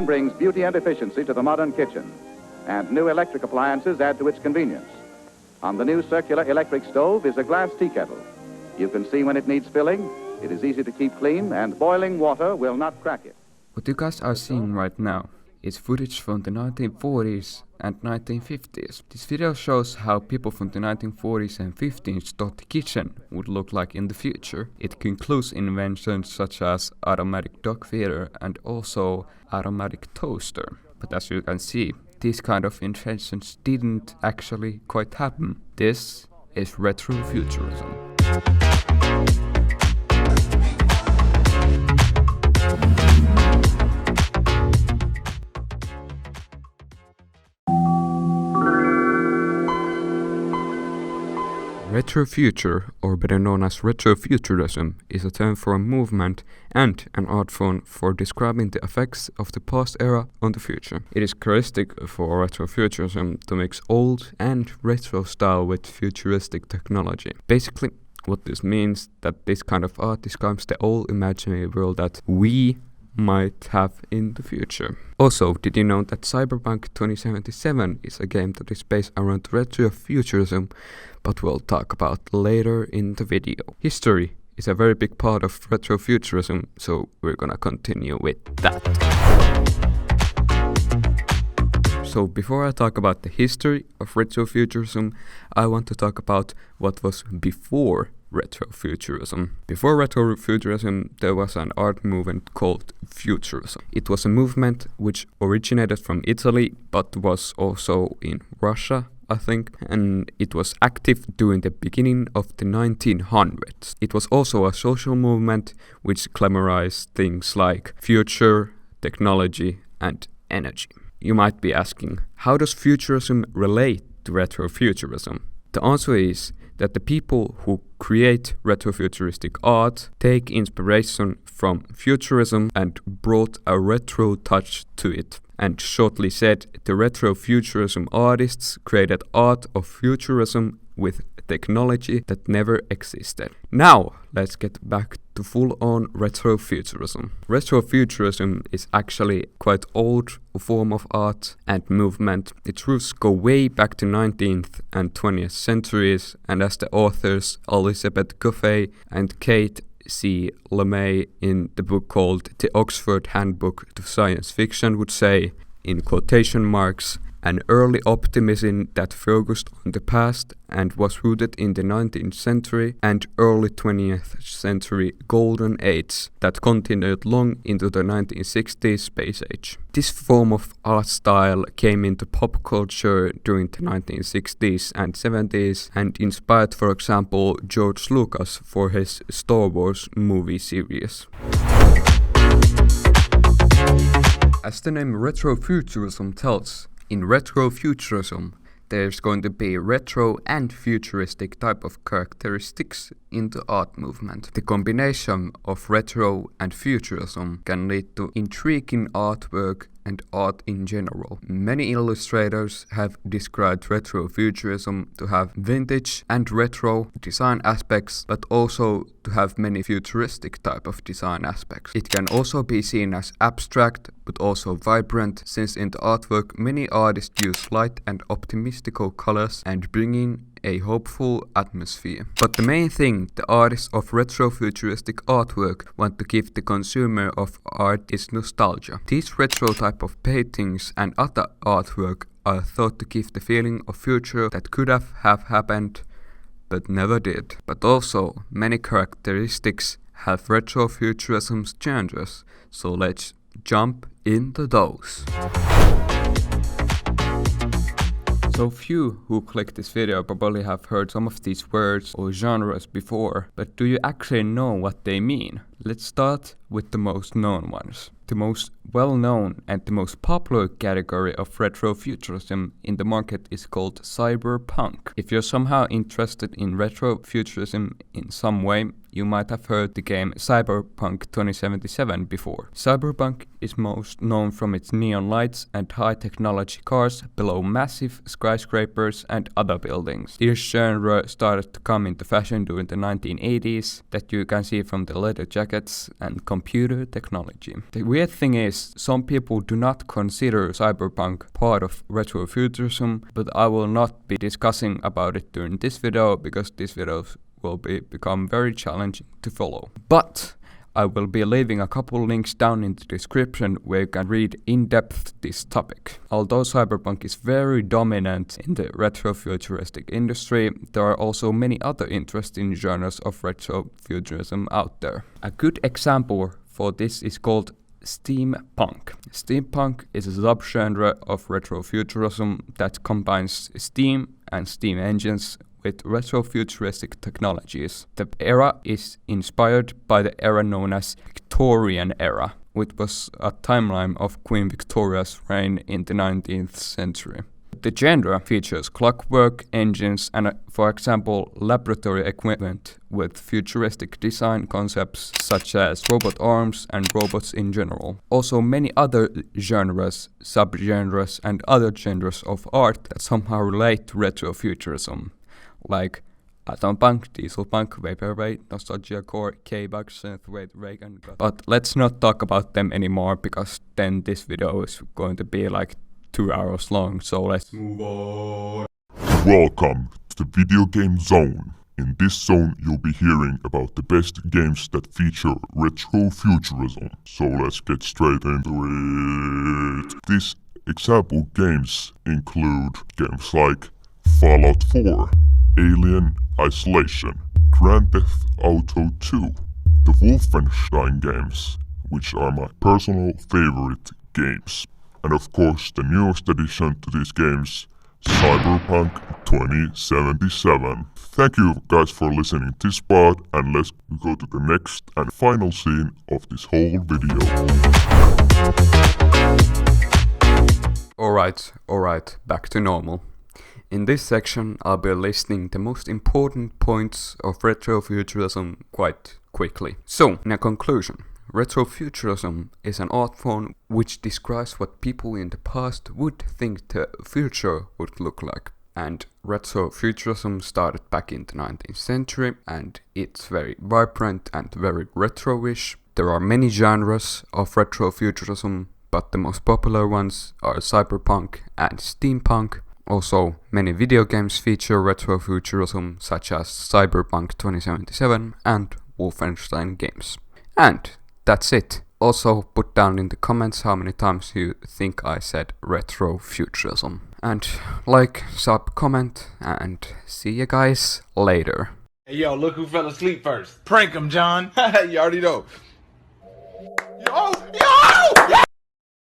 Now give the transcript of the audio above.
Brings beauty and efficiency to the modern kitchen, and new electric appliances add to its convenience. On the new circular electric stove is a glass tea kettle. You can see when it needs filling, it is easy to keep clean, and boiling water will not crack it. What you guys are seeing right now is footage from the 1940s and 1950s. This video shows how people from the 1940s and 50s thought the kitchen would look like in the future. It includes inventions such as automatic dog feeder and also automatic toaster. But as you can see, these kind of inventions didn't actually quite happen. This is retrofuturism. Retrofuture, or better known as Retrofuturism, is a term for a movement and an art form for describing the effects of the past era on the future. It is characteristic for Retrofuturism to mix old and retro style with futuristic technology. Basically, what this means that this kind of art describes the old imaginary world that we might have in the future. Also, did you know that Cyberpunk 2077 is a game that is based around retrofuturism, but we'll talk about later in the video. History is a very big part of retrofuturism, so we're gonna continue with that. So before I talk about the history of retrofuturism, I want to talk about what was before retrofuturism. Before retrofuturism, there was an art movement called Futurism. It was a movement which originated from Italy, but was also in Russia, I think, and it was active during the beginning of the 1900s. It was also a social movement which glamorized things like future, technology, and energy. You might be asking, how does futurism relate to retrofuturism? The answer is that the people who create retrofuturistic art take inspiration from futurism and brought a retro touch to it. And shortly said, the retrofuturism artists created art of futurism with technology that never existed. Now, let's get back to full-on retrofuturism. Retrofuturism is actually quite old form of art and movement. Its roots go way back to 19th and 20th centuries, and as the authors Elizabeth Coffey and Kate C. LeMay in the book called The Oxford Handbook to Science Fiction would say, in quotation marks, an early optimism that focused on the past and was rooted in the 19th century and early 20th century golden age that continued long into the 1960s space age. This form of art style came into pop culture during the 1960s and 70s and inspired, for example, George Lucas for his Star Wars movie series. As the name retrofuturism tells, in retrofuturism, there's going to be retro and futuristic type of characteristics in the art movement. The combination of retro and futurism can lead to intriguing artwork and art in general. Many illustrators have described retrofuturism to have vintage and retro design aspects, but also to have many futuristic type of design aspects. It can also be seen as abstract, but also vibrant, since in the artwork many artists use light and optimistical colors and bringing a hopeful atmosphere. But the main thing the artists of retrofuturistic artwork want to give the consumer of art is nostalgia. These retro type of paintings and other artwork are thought to give the feeling of future that could have happened but never did. But also many characteristics have retrofuturism's changes, so let's jump into those. So few who click this video probably have heard some of these words or genres before, but do you actually know what they mean? Let's start with the most known ones. The most well-known and the most popular category of retrofuturism in the market is called cyberpunk. If you're somehow interested in retrofuturism in some way, you might have heard the game Cyberpunk 2077 before. Cyberpunk is most known from its neon lights and high-technology cars below massive skyscrapers and other buildings. This genre started to come into fashion during the 1980s, that you can see from the leather jackets rockets, and computer technology. The weird thing is, some people do not consider cyberpunk part of retrofuturism, but I will not be discussing about it during this video because this video will become very challenging to follow. But I will be leaving a couple links down in the description where you can read in depth this topic. Although cyberpunk is very dominant in the retrofuturistic industry, there are also many other interesting genres of retrofuturism out there. A good example for this is called steampunk. Steampunk is a subgenre of retrofuturism that combines steam and steam engines with retrofuturistic technologies. The era is inspired by the era known as Victorian era, which was a timeline of Queen Victoria's reign in the 19th century. The genre features clockwork, engines, and, for example, laboratory equipment with futuristic design concepts such as robot arms and robots in general. Also many other genres, subgenres, and other genres of art that somehow relate to retrofuturism, like atompunk, dieselpunk, vaporwave, nostalgiacore, K-bug, synthwave, Reagan. But let's not talk about them anymore because then this video is going to be like 2 hours long, so let's move on. Welcome to the Video Game Zone. In this zone you'll be hearing about the best games that feature retrofuturism. So let's get straight into it. These example games include games like Fallout 4, Alien Isolation, Grand Theft Auto 2, the Wolfenstein games, which are my personal favorite games, and of course the newest addition to these games, Cyberpunk 2077. Thank you guys for listening to this part, and let's go to the next and final scene of this whole video. Alright, back to normal. In this section, I'll be listing the most important points of retrofuturism quite quickly. So, in a conclusion, retrofuturism is an art form which describes what people in the past would think the future would look like. And retrofuturism started back in the 19th century, and it's very vibrant and very retro-ish. There are many genres of retrofuturism, but the most popular ones are cyberpunk and steampunk. Also, many video games feature retrofuturism, such as Cyberpunk 2077 and Wolfenstein games. And that's it. Also, put down in the comments how many times you think I said retrofuturism. And like, sub, comment, and see you guys later. Hey, yo, look who fell asleep first. Prank him, John. You already know. Yo! Yeah!